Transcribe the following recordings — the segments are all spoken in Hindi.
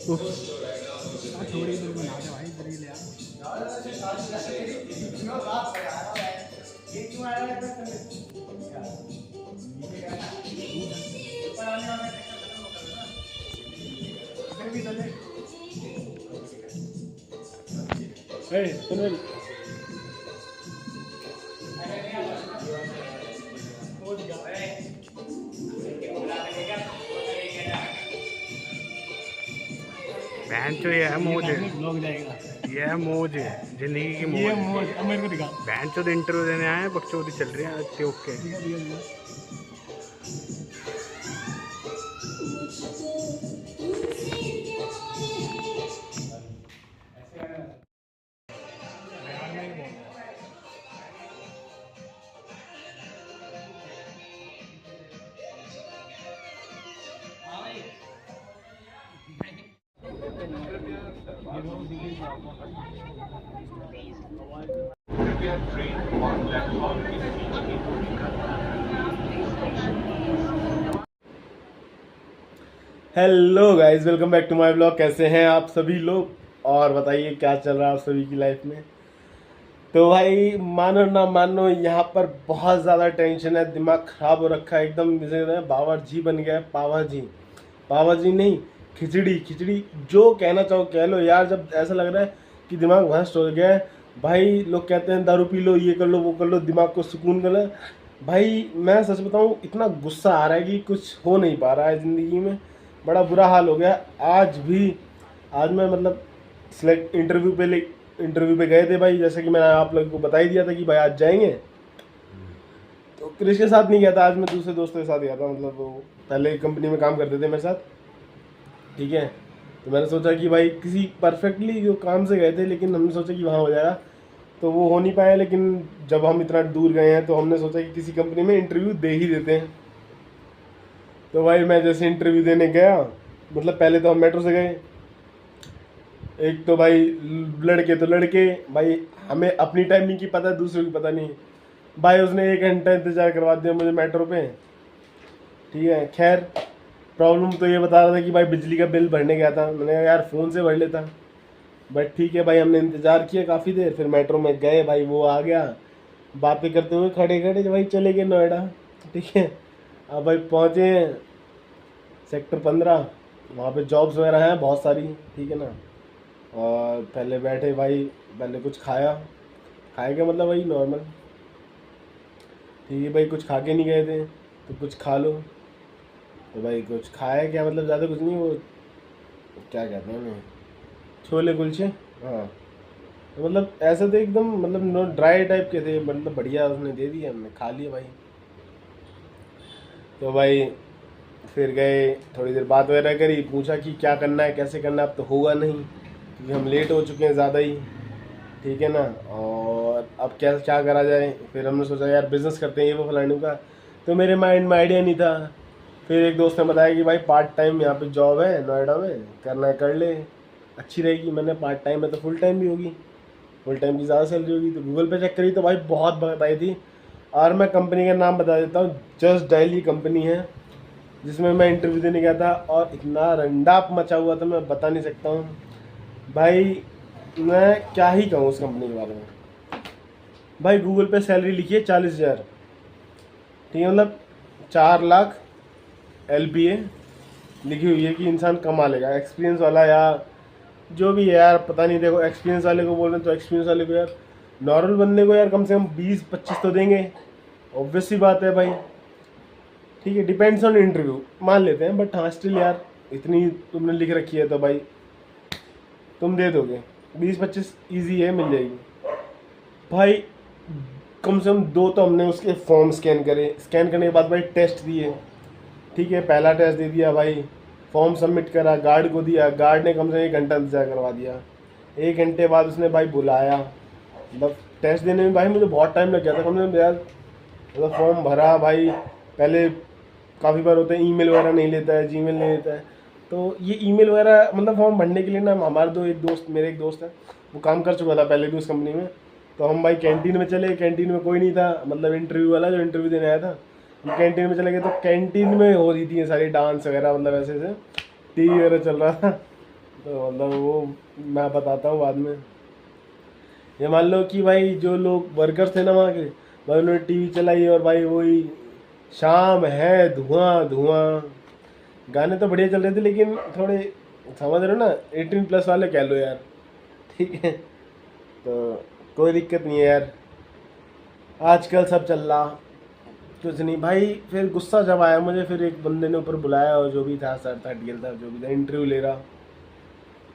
उफ, थोड़ी देर बना दे भाई रील यार। सुन मेरी। बहन चो ये है मौज, ब्लॉग जाएगा। ये है मौज, जिंदगी की मौज। ये मौज अब मेरे को दिखा। बहन चो इंटरव्यू देने आए, बकचोदी चल रही है अच्छी। Okay hello guys, welcome back to my blog. कैसे हैं आप सभी लोग और बताइए क्या चल रहा है आप सभी की लाइफ में। तो भाई मानो ना मानो, यहाँ पर बहुत ज़्यादा टेंशन है, दिमाग ख़राब हो रखा है एकदम। जैसे कहते हैं बावर जी बन गया है, पावर जी। पावर जी नहीं, खिचड़ी खिचड़ी, जो कहना चाहो कह लो यार। जब ऐसा लग रहा है कि दिमाग भ्रष्ट हो गया है भाई। लोग कहते हैं दारू पी लो, ये कर लो, वो कर लो, दिमाग को सुकून कर लो। भाई मैं सच बताऊँ, इतना गुस्सा आ रहा है कि कुछ हो नहीं पा रहा है ज़िंदगी में। बड़ा बुरा हाल हो गया आज मैं मतलब सिलेक्ट इंटरव्यू पे गए थे भाई। जैसे कि मैंने आप लोगों को बता ही दिया था कि भाई आज जाएंगे। तो क्रिश के साथ नहीं गया था, आज मैं दूसरे दोस्तों के साथ गया था। मतलब वो पहले कंपनी में काम करते थे मेरे साथ, ठीक है। तो मैंने सोचा कि भाई किसी परफेक्टली जो काम से गए थे, लेकिन हमने सोचा कि वहाँ हो जाएगा, तो वो हो नहीं पाया। लेकिन जब हम इतना दूर गए हैं तो हमने सोचा कि किसी कंपनी में इंटरव्यू दे ही देते हैं। तो भाई मैं जैसे इंटरव्यू देने गया, मतलब पहले तो हम मेट्रो से गए। एक तो भाई लड़के तो लड़के भाई, हमें अपनी टाइमिंग की पता है, दूसरों की पता नहीं। भाई उसने 1 घंटा इंतजार करवा दिया मुझे मेट्रो पे, ठीक है। खैर प्रॉब्लम तो ये बता रहा था कि भाई बिजली का बिल भरने गया था। मैंने कहा यार फ़ोन से भर लेता, बट ठीक है भाई। हमने इंतज़ार किया काफ़ी देर, फिर मेट्रो में गए भाई, वो आ गया। बातें करते हुए खड़े खड़े भाई चले गए नोएडा, ठीक है। अब भाई पहुँचे सेक्टर 15, वहाँ पे जॉब्स वगैरह हैं बहुत सारी, ठीक है ना। और पहले बैठे भाई, पहले कुछ खाया। खाए क्या मतलब भाई नॉर्मल, ठीक है भाई। कुछ खा के नहीं गए थे तो कुछ खा लो। तो भाई कुछ खाया क्या मतलब, ज़्यादा कुछ नहीं, वो क्या कहते हैं उन्हें, छोले कुलचे, हाँ। तो मतलब ऐसे तो एकदम मतलब नो ड्राई टाइप के थे, मतलब बढ़िया उसने दे दिया, हमने खा लिया भाई। तो भाई फिर गए, थोड़ी देर बात वगैरह करी, पूछा कि क्या करना है कैसे करना है। अब तो होगा नहीं क्योंकि हम लेट हो चुके हैं ज़्यादा ही, ठीक है ना। और अब क्या क्या करा जाए। फिर हमने सोचा यार बिज़नेस करते हैं, ये वो फलाने का। तो मेरे माइंड में आइडिया नहीं था। फिर एक दोस्त ने बताया कि भाई पार्ट टाइम यहाँ पे जॉब है नोएडा में, करना है कर ले, अच्छी रहेगी। मैंने पार्ट टाइम है तो फुल टाइम भी होगी, फुल टाइम की ज़्यादा सैलरी होगी। तो गूगल पे चेक करी तो भाई बहुत बताई थी। और मैं कंपनी का नाम बता देता हूँ, जस्ट डायल की कंपनी है जिसमें मैं इंटरव्यू देने गया था। और इतना रंडाप मचा हुआ था, मैं बता नहीं सकता हूँ भाई। मैं क्या ही कहूँ उस कंपनी के बारे में। भाई गूगल पे सैलरी लिखी है 40,000, ठीक है। मतलब 4 लाख LPA लिखी हुई है कि इंसान कमा लेगा, एक्सपीरियंस वाला या जो भी है यार, पता नहीं। देखो एक्सपीरियंस वाले को बोल रहे हैं तो एक्सपीरियंस वाले को यार, नॉर्मल बंदे को यार कम से कम 20-25 तो देंगे, ऑब्वियस सी बात है भाई, ठीक है। डिपेंड्स ऑन इंटरव्यू मान लेते हैं, बट हाँ स्टिल यार इतनी तुमने लिख रखी है तो भाई तुम दे दोगे। 20-25 ईजी है, मिल जाएगी भाई। कम से कम 2 तो हमने उसके फॉर्म स्कैन करे, स्कैन करने के बाद भाई टेस्ट दिए, ठीक है। पहला टेस्ट दे दिया भाई, फॉर्म सबमिट करा, गार्ड को दिया, गार्ड ने कम से कम 1 घंटा इंतजार करवा दिया। 1 घंटे बाद उसने भाई बुलाया, मतलब टेस्ट देने में भाई मुझे बहुत टाइम लग गया था कम से कम यार। मतलब फॉर्म भरा भाई, पहले काफ़ी बार होता है ईमेल वगैरह नहीं लेता है, जीमेल नहीं लेता है। तो ये ईमेल वगैरह मतलब फॉर्म भरने के लिए ना, हमारे मेरे एक दोस्त है, वो काम कर चुका था पहले भी उस कंपनी में। तो हम भाई कैंटीन में चले, कैंटीन में कोई नहीं था, मतलब इंटरव्यू वाला जो इंटरव्यू देने आया था। हम कैंटीन में चले गए तो कैंटीन में हो रही थी ये सारी डांस वगैरह, मतलब ऐसे ऐसे टीवी वगैरह चल रहा था। तो मतलब वो मैं बताता हूँ बाद में। ये मान लो कि भाई जो लोग वर्कर्स थे ना वहाँ के, भाई उन्होंने टीवी चलाई और भाई वही शाम है धुआं धुआं। गाने तो बढ़िया चल रहे थे लेकिन थोड़े, समझ रहे हो ना, 18+ वाले कह लो यार। ठीक है, तो कोई दिक्कत नहीं है यार, आजकल सब चल रहा। कुछ नहीं भाई, फिर गुस्सा जब आया मुझे, फिर एक बंदे ने ऊपर बुलाया और जो भी था सर था, डीएल था, जो भी था, इंटरव्यू ले रहा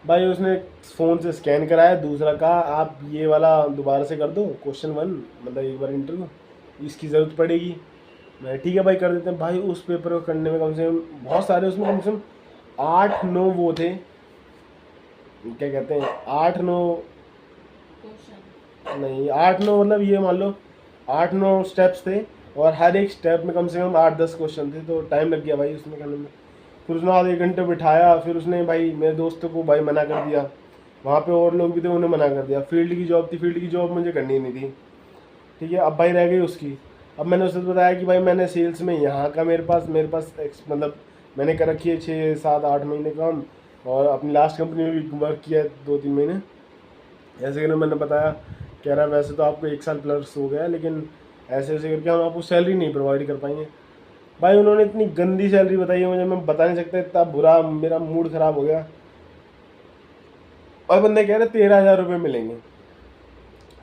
भाई। उसने फ़ोन से स्कैन कराया, दूसरा कहा आप ये वाला दोबारा से कर दो, क्वेश्चन 1, मतलब एक बार इंटरव्यू, इसकी ज़रूरत पड़ेगी। मैं ठीक है भाई कर देते हैं। भाई उस पेपर को करने में कम से कम बहुत सारे, उसमें कम से कम 8-9 वो थे, क्या कहते हैं, 8-9 नहीं, 8-9 मतलब ये मान लो 8-9 स्टेप्स थे और हर एक स्टेप में कम से कम 8-10 क्वेश्चन थे, तो टाइम लग गया भाई उसमें करने में। फिर उसने आधे घंटे बिठाया, फिर उसने भाई मेरे दोस्तों को भाई मना कर दिया, वहाँ पे और लोग भी थे उन्हें मना कर दिया। फील्ड की जॉब थी, फील्ड की जॉब मुझे करनी नहीं थी। ठीक है, अब भाई रह गई उसकी। अब मैंने उससे बताया कि भाई मैंने सेल्स में यहाँ का मेरे पास मतलब मैंने कर रखी है 6-7-8 महीने काम, और अपनी लास्ट कंपनी में भी वर्क किया है 2-3 महीने। ऐसे करके मैंने बताया, कह रहा है वैसे तो आपको 1 साल+ हो गया है, लेकिन ऐसे ऐसे करके हम आपको सैलरी नहीं प्रोवाइड कर पाएंगे। भाई उन्होंने इतनी गंदी सैलरी बताई है मुझे, मैं बता नहीं सकता, इतना बुरा मेरा मूड ख़राब हो गया। और बंदे कह रहे 13,000 रुपये मिलेंगे।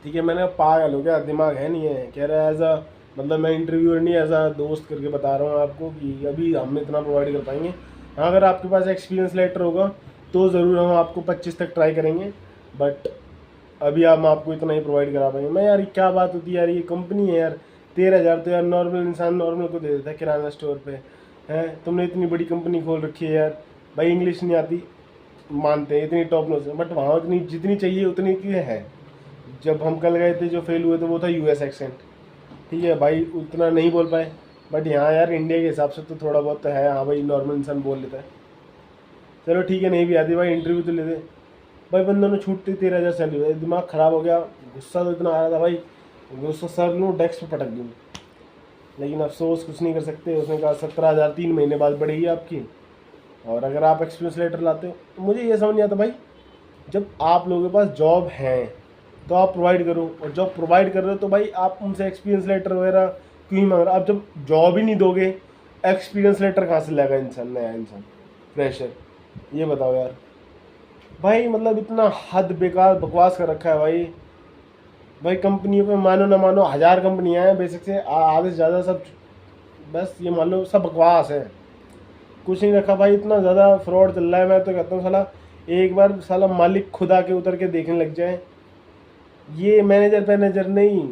ठीक है, मैंने कहा पागल हो गया, दिमाग है नहीं है। कह रहा है एज अ, मतलब मैं इंटरव्यूअर नहीं, एज अ दोस्त करके बता रहा हूँ आपको कि अभी हम इतना प्रोवाइड कर पाएंगे। हाँ, अगर आपके पास एक्सपीरियंस लेटर होगा तो ज़रूर हम आपको 25 तक ट्राई करेंगे, बट अभी हम आपको इतना ही प्रोवाइड करा पाएंगे। मैं यार ये क्या बात होती है यार, ये कंपनी है यार, 13,000 तो यार नॉर्मल इंसान नॉर्मल को दे देता है किराना स्टोर पे। है, तुमने इतनी बड़ी कंपनी खोल रखी है यार। भाई इंग्लिश नहीं आती मानते हैं, इतनी टॉप नॉच है, बट वहाँ उतनी जितनी चाहिए उतनी की है। जब हम कल गए थे, जो फेल हुए थे वो था यूएस एक्सेंट। ठीक है भाई, उतना नहीं बोल पाए, बट यहाँ यार इंडिया के हिसाब से तो थोड़ा बहुत तो है। हाँ भाई, नॉर्मल इंसान बोल लेता है। चलो ठीक है, नहीं भी आती भाई, इंटरव्यू तो ले दे। भाई बंदों ने छूटते 13,000 सैलरी, भाई दिमाग ख़राब हो गया। गुस्सा तो इतना आ रहा था भाई, गुस्सा सर लूँ डेस्क पे पटक दूँ, लेकिन अफसोस कुछ नहीं कर सकते। उसने कहा 17,000 3 महीने बाद बढ़ेगी आपकी, और अगर आप एक्सपीरियंस लेटर लाते हो। तो मुझे ये समझ नहीं आता भाई, जब आप लोगों के पास जॉब है तो आप प्रोवाइड करो, और जॉब प्रोवाइड कर रहे हो तो भाई आप उनसे एक्सपीरियंस लेटर वगैरह क्यों ही मांग रहे हो। आप जब जॉब ही नहीं दोगे, एक्सपीरियंस लेटर कहाँ से लाएगा इंसान, नया इंसान, फ्रेशर, ये बताओ यार। भाई मतलब इतना हद बेकार बकवास कर रखा है भाई। भाई कंपनियों पे मानो ना मानो 1000 कंपनियां हैं बेसिक से, आधे से ज़्यादा सब बस ये मान लो सब बकवास है, कुछ नहीं रखा भाई। इतना ज़्यादा फ्रॉड चल रहा है, मैं तो कहता हूँ साला एक बार साला मालिक खुद आके उतर के देखने लग जाए। ये मैनेजर मैनेजर नहीं,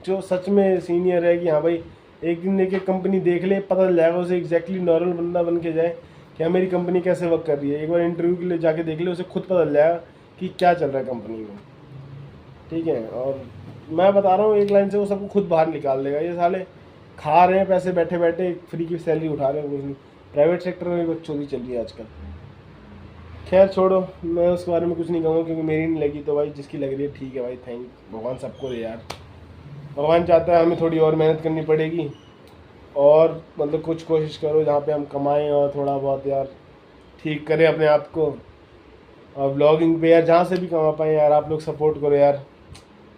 जो सच में सीनियर है कि हाँ भाई एक दिन देखिए कंपनी देख ले, पता चल जाएगा उसे एग्जैक्टली नॉर्मल बंदा बन के जाए कि हाँ मेरी कंपनी कैसे वर्क कर रही है। एक बार इंटरव्यू के लिए जाके देख ले, उसे खुद पता चल जाएगा कि क्या चल रहा है कंपनी में। ठीक है, और मैं बता रहा हूँ एक लाइन से वो सबको खुद बाहर निकाल देगा। ये साले खा रहे हैं पैसे बैठे बैठे, फ्री की सैलरी उठा रहे हैं, कुछ नहीं। प्राइवेट सेक्टर में भी बकचोदी चल रही है आजकल। खैर छोड़ो, मैं उसके बारे में कुछ नहीं कहूँगा क्योंकि मेरी नहीं लगी, तो भाई जिसकी लग रही है ठीक है भाई, थैंक भगवान सबको दे यार। भगवान चाहता है हमें थोड़ी और मेहनत करनी पड़ेगी, और मतलब कुछ कोशिश करो जहाँ पे हम कमाएं और थोड़ा बहुत यार ठीक करें अपने आप को। और ब्लॉगिंग पे यार जहाँ से भी कमा पाएँ यार, आप लोग सपोर्ट करो यार,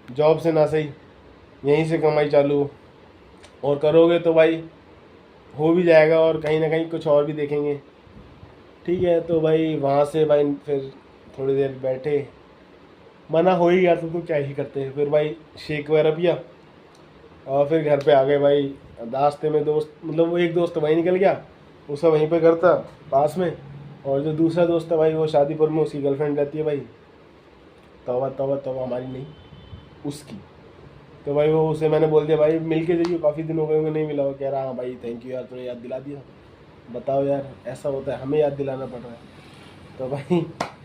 जॉब से ना सही यहीं से कमाई चालू, और करोगे तो भाई हो भी जाएगा, और कहीं ना कहीं कुछ और भी देखेंगे। ठीक है, तो भाई वहाँ से भाई फिर थोड़ी देर बैठे, मना हो ही गया तो क्या ही करते हैं। फिर भाई शेक वगैरह पिया और फिर घर पे आ गए भाई। रास्ते में दोस्त, मतलब वो एक दोस्त वहीं निकल गया, उसका वहीं पे घर था पास में, और जो दूसरा दोस्त है भाई वो शादीपुर में, उसकी गर्लफ्रेंड रहती है भाई। तौबा तौबा तौबा, हमारी नहीं उसकी। तो भाई वो उसे मैंने बोल दिया भाई मिल के जाइए, काफ़ी दिन हो गए होंगे नहीं मिला। वो कह रहा हाँ भाई थैंक यू यार, तुमने याद दिला दिया। बताओ यार, ऐसा होता है, हमें याद दिलाना पड़ रहा है। तो भाई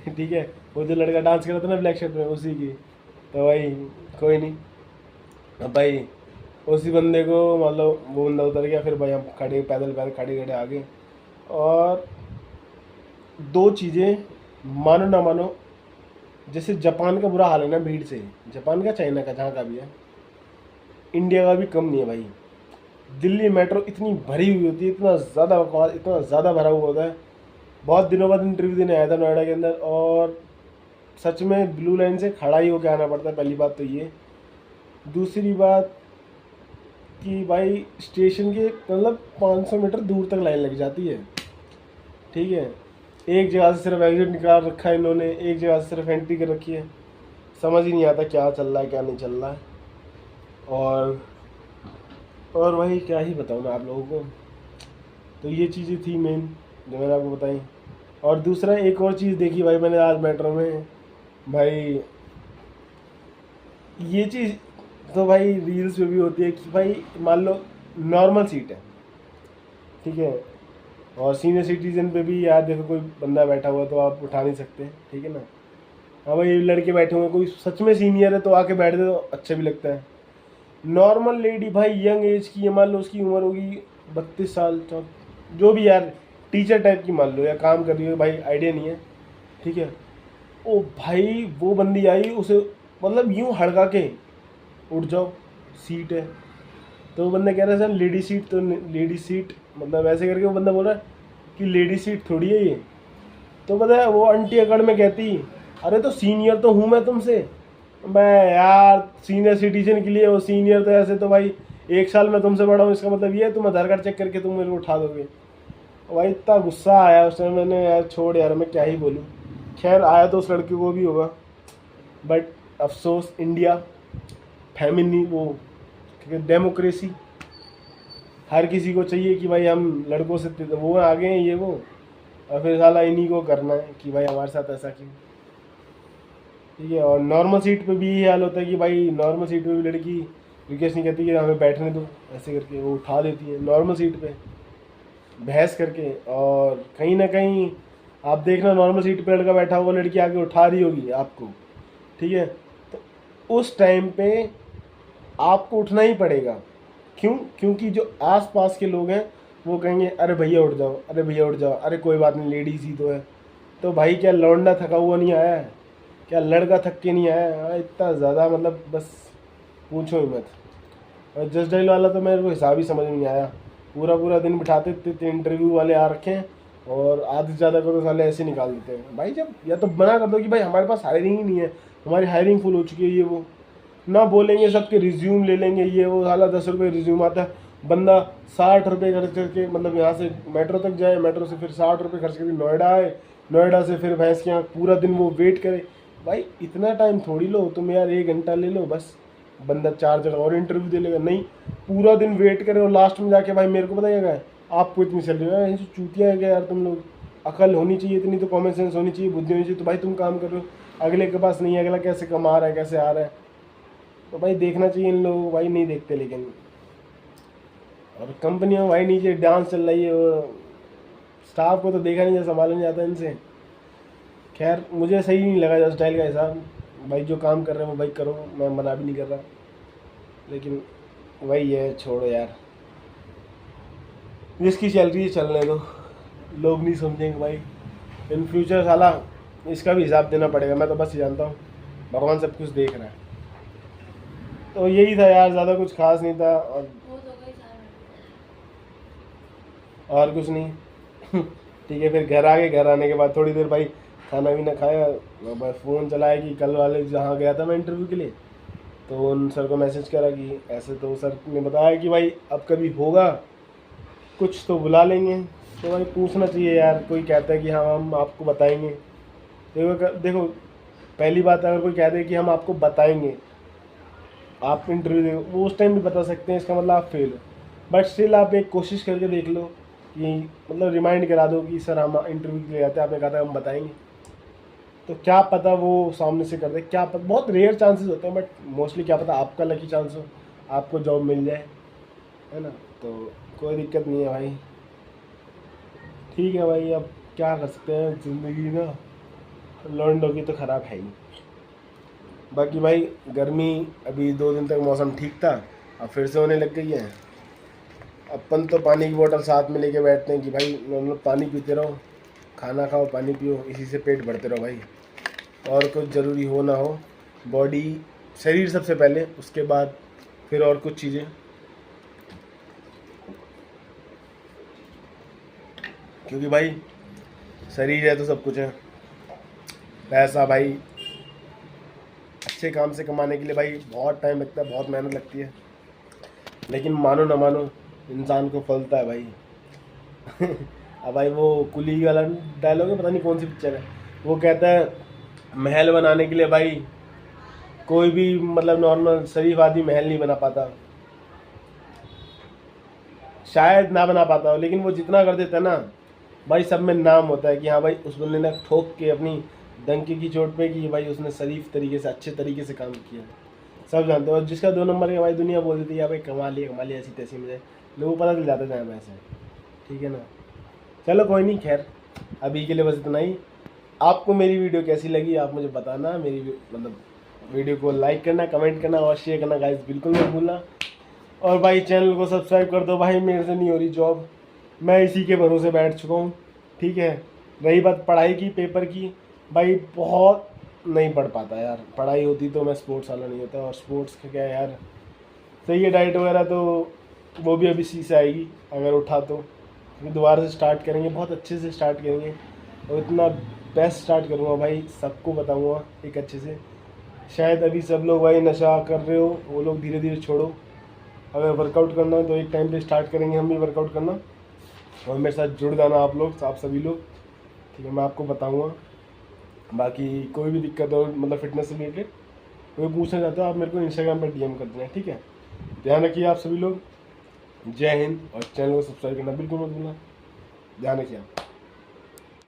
ठीक है, वो जो लड़का डांस कर रहा था ना ब्लैक शर्ट में, उसी की। तो भाई कोई नहीं, अब भाई उसी बंदे को मतलब वो बंदा उतर गया, फिर भाई हम खड़े पैदल पैदल खड़े खड़े आ गए। और दो चीज़ें, मानो ना मानो, जैसे जापान का बुरा हाल है ना भीड़ से, जापान का चाइना का जहाँ का भी है, इंडिया का भी कम नहीं है भाई। दिल्ली मेट्रो इतनी भरी हुई होती है, इतना ज़्यादा बकवास, इतना ज़्यादा भरा हुआ होता है, बहुत दिनों बाद इंटरव्यू देने आया था नोएडा के अंदर, और सच में ब्लू लाइन से खड़ा ही होकर आना पड़ता है। पहली बात तो ये। दूसरी बात कि भाई स्टेशन के मतलब 500 मीटर दूर तक लाइन लग जाती है, ठीक है। एक जगह से सिर्फ एग्जिट निकाल रखा है इन्होंने, एक जगह से सिर्फ एंट्री कर रखी है। समझ ही नहीं आता क्या चल रहा है क्या नहीं चल रहा है। और वही क्या ही बताऊँ मैं आप लोगों को। तो ये चीज़ें थी मेन जो मैंने आपको बताई। और दूसरा एक और चीज़ देखी भाई मैंने आज मेट्रो में, भाई ये चीज़ तो भाई रील्स में भी होती है कि भाई मान लो नॉर्मल सीट है, ठीक है, और सीनियर सिटीजन पे भी यार देखो कोई बंदा बैठा हुआ तो आप उठा नहीं सकते, ठीक है ना। हाँ भाई लड़के बैठे हुए कोई सच में सीनियर है तो आके बैठ दे तो अच्छा भी लगता है। नॉर्मल लेडी भाई यंग एज की है, मान लो उसकी उम्र होगी 32 साल, जो भी यार, टीचर टाइप की मान लो, या काम कर रही हो, भाई आइडिया नहीं है, ठीक है। ओ भाई वो बंदी आई, उसे मतलब यूं हड़का के उठ जाओ, सीट है। तो वो बंदा कह रहा है सर लेडी सीट, तो लेडी सीट मतलब ऐसे करके वो बंदा बोल रहा है कि लेडी सीट थोड़ी है ये। तो पता है वो आंटी अकड़ में कहती, अरे तो सीनियर तो हूँ मैं तुमसे। मैं यार सीनियर सिटीजन के लिए वो सीनियर, तो ऐसे तो भाई 1 साल में तुमसे बड़ा हूँ, इसका मतलब ये है तुम आधार कार्ड चेक करके तुम मेरे को उठा दोगे। भाई इतना गुस्सा आया उस टाइम, मैंने यार छोड़ यार मैं क्या ही बोलूँ। खैर आया तो उस लड़के को भी होगा, बट अफसोस इंडिया फैमिली वो डेमोक्रेसी, हर किसी को चाहिए कि भाई हम लड़कों से वो आगे हैं ये वो, और फिर साला इन्हीं को करना है कि भाई हमारे साथ ऐसा क्यों, ठीक है। और नॉर्मल सीट पे भी यही हाल होता है कि भाई नॉर्मल सीट पे भी लड़की रिक्वेस्ट नहीं करती कि हमें बैठने दो, ऐसे करके वो उठा देती है नॉर्मल सीट पे बहस करके। और कहीं ना कहीं आप देखना नॉर्मल सीट पे लड़का बैठा हुआ, लड़की आगे उठा रही होगी आपको, ठीक है, तो उस टाइम पे आपको उठना ही पड़ेगा। क्यों? क्योंकि जो आस पास के लोग हैं वो कहेंगे अरे भैया उठ जाओ, अरे भैया उठ जाओ, अरे कोई बात नहीं लेडीज ही तो है। तो भाई क्या लौंडा थका हुआ नहीं आया है, क्या लड़का थक के नहीं आया है? इतना ज़्यादा मतलब बस पूछो ही मत। और जस्ट डायल वाला तो मेरे को हिसाब ही समझ में नहीं आया। पूरा पूरा दिन बिठाते थे, इंटरव्यू वाले आ रखे हैं, और आधे से ज़्यादा को तो साले ऐसे निकाल देते हैं। भाई जब या तो मना कर दो कि भाई हमारे पास हायरिंग ही नहीं है, हमारी हायरिंग फुल हो चुकी है, ये वो ना बोलेंगे, सबके रिज्यूम ले लेंगे, ये वो साला 10 रुपये रिज्यूम आता है। बंदा 60 रुपये खर्च करके मतलब यहाँ से मेट्रो तक जाए, मेट्रो से फिर 60 रुपये खर्च करके नोएडा आए, नोएडा से फिर भैंस के यहाँ पूरा दिन वो वेट करे। भाई इतना टाइम थोड़ी लो तुम यार, 1 घंटा ले लो बस, बंदा 4 जगह और इंटरव्यू दे लेगा। नहीं, पूरा दिन वेट करे और लास्ट में जाके भाई मेरे को पता क्या है, आपको इतनी सैलरी है, चूतिया है क्या यार तुम लोग। अकल होनी चाहिए इतनी, तो कॉमन सेंस होनी चाहिए, बुद्धि होनी चाहिए। तो भाई तुम काम कर रहे हो, अगले के पास नहीं है, अगला कैसे कमा रहा है कैसे आ रहा है, तो भाई देखना चाहिए इन लोगों को। भाई नहीं देखते लेकिन। और कंपनियों में भाई नीचे डांस चल रही है, वो स्टाफ को तो देखा नहीं जाता, संभाला नहीं जाता इनसे। खैर मुझे सही नहीं लगा जो स्टाइल का हिसाब। भाई जो काम कर रहे हैं वो भाई करो, मैं मना भी नहीं कर रहा, लेकिन वही है, छोड़ो यार, जिसकी चल रही है चलने दो, लोग नहीं समझेंगे भाई। इन फ्यूचर साला इसका भी हिसाब देना पड़ेगा। मैं तो बस ये जानता हूँ भगवान सब कुछ देख रहा है। तो यही था यार, ज़्यादा कुछ खास नहीं था, और कुछ नहीं। ठीक है, फिर घर आ गए। घर आने के बाद थोड़ी देर भाई खाना भी ना खाया, बस फ़ोन चलाया कि कल वाले जहाँ गया था मैं इंटरव्यू के लिए, तो उन सर को मैसेज करा कि ऐसे, तो सर ने बताया कि भाई अब कभी होगा कुछ तो बुला लेंगे। तो भाई पूछना चाहिए यार, कोई कहता है कि हाँ हम आपको बताएंगे। देखो पहली बात, अगर कोई कहता है कि हम आपको बताएंगे, आप इंटरव्यू दे, वो उस टाइम भी बता सकते हैं, इसका मतलब आप फेल हो। बट स्टिल आप एक कोशिश करके देख लो कि मतलब रिमाइंड करा दो कि सर हम इंटरव्यू के लिए आते हैं, आपने कहा था हम बताएंगे। तो क्या पता वो सामने से कर दे, क्या पता, बहुत रेयर चांसेस होते हैं, बट मोस्टली क्या पता आपका लकी चांस हो, आपको जॉब मिल जाए, है ना। तो कोई दिक्कत नहीं है भाई, ठीक है भाई, अब क्या कर सकते हैं, ज़िंदगी ना लौंडों की तो ख़राब है ही। बाकी भाई गर्मी अभी 2 दिन तक मौसम ठीक था, अब फिर से होने लग गई है। अपन तो पानी की बोतल साथ में लेके बैठते हैं कि भाई मतलब पानी पीते रहो, खाना खाओ पानी पियो, इसी से पेट भरते रहो भाई। और कुछ ज़रूरी हो ना हो, बॉडी शरीर सबसे पहले, उसके बाद फिर और कुछ चीज़ें। क्योंकि भाई शरीर है तो सब कुछ है। पैसा भाई अच्छे काम से कमाने के लिए भाई बहुत टाइम लगता है, बहुत मेहनत लगती है, लेकिन मानो ना मानो इंसान को फलता है भाई। अब भाई वो कुली वाला डायलॉग है, पता नहीं कौन सी पिक्चर है, वो कहता है महल बनाने के लिए भाई कोई भी मतलब नॉर्मल शरीफ आदमी महल नहीं बना पाता, शायद ना बना पाता हो, लेकिन वो जितना कर देता है ना भाई सब में नाम होता है कि हाँ भाई उस बंदे ने ठोक के अपनी डंके की चोट पे कि भाई उसने शरीफ तरीके से अच्छे तरीके से काम किया। सब जानते हो, और जिसका 2 नंबर है भाई दुनिया बोल देती है भाई कमा लिया ऐसी तैसी में, लोगों को पता चल जाता है वैसे। ठीक है ना, चलो कोई नहीं, खैर अभी के लिए बस इतना ही। आपको मेरी वीडियो कैसी लगी आप मुझे बताना, मेरी मतलब वीडियो को लाइक करना, कमेंट करना और शेयर करना गाइस बिल्कुल मत भूलना। और भाई चैनल को सब्सक्राइब कर दो भाई, मेरे से नहीं हो रही जॉब, मैं इसी के भरोसे बैठ चुका हूँ। ठीक है, रही बात पढ़ाई की, पेपर की, भाई बहुत नहीं पढ़ पाता यार, पढ़ाई होती तो मैं स्पोर्ट्स वाला नहीं होता, और स्पोर्ट्स का क्या है यार, सही है डाइट वगैरह तो वो भी अभी सी से आएगी अगर उठा तो, फिर दोबारा से स्टार्ट करेंगे, बहुत अच्छे से स्टार्ट करेंगे, और इतना बेस्ट स्टार्ट करूँगा भाई, सबको बताऊँगा एक अच्छे से। शायद अभी सब लोग भाई नशा कर रहे हो, वो लोग धीरे धीरे छोड़ो, अगर वर्कआउट करना है तो एक टाइम पे स्टार्ट करेंगे हम भी वर्कआउट करना, और मेरे साथ जुड़ जाना आप लोग, आप सभी लोग। ठीक है, मैं आपको बताऊँगा। बाकी कोई भी दिक्कत हो मतलब फिटनेस से रिलेटेड कोई पूछना चाहते हो आप मेरे को इंस्टाग्राम पर DM कर देना। ठीक है, ध्यान रखिए आप सभी लोग, जय हिंद, और चैनल को सब्सक्राइब करना बिल्कुल मत भूलना। ध्यान रखिए आप।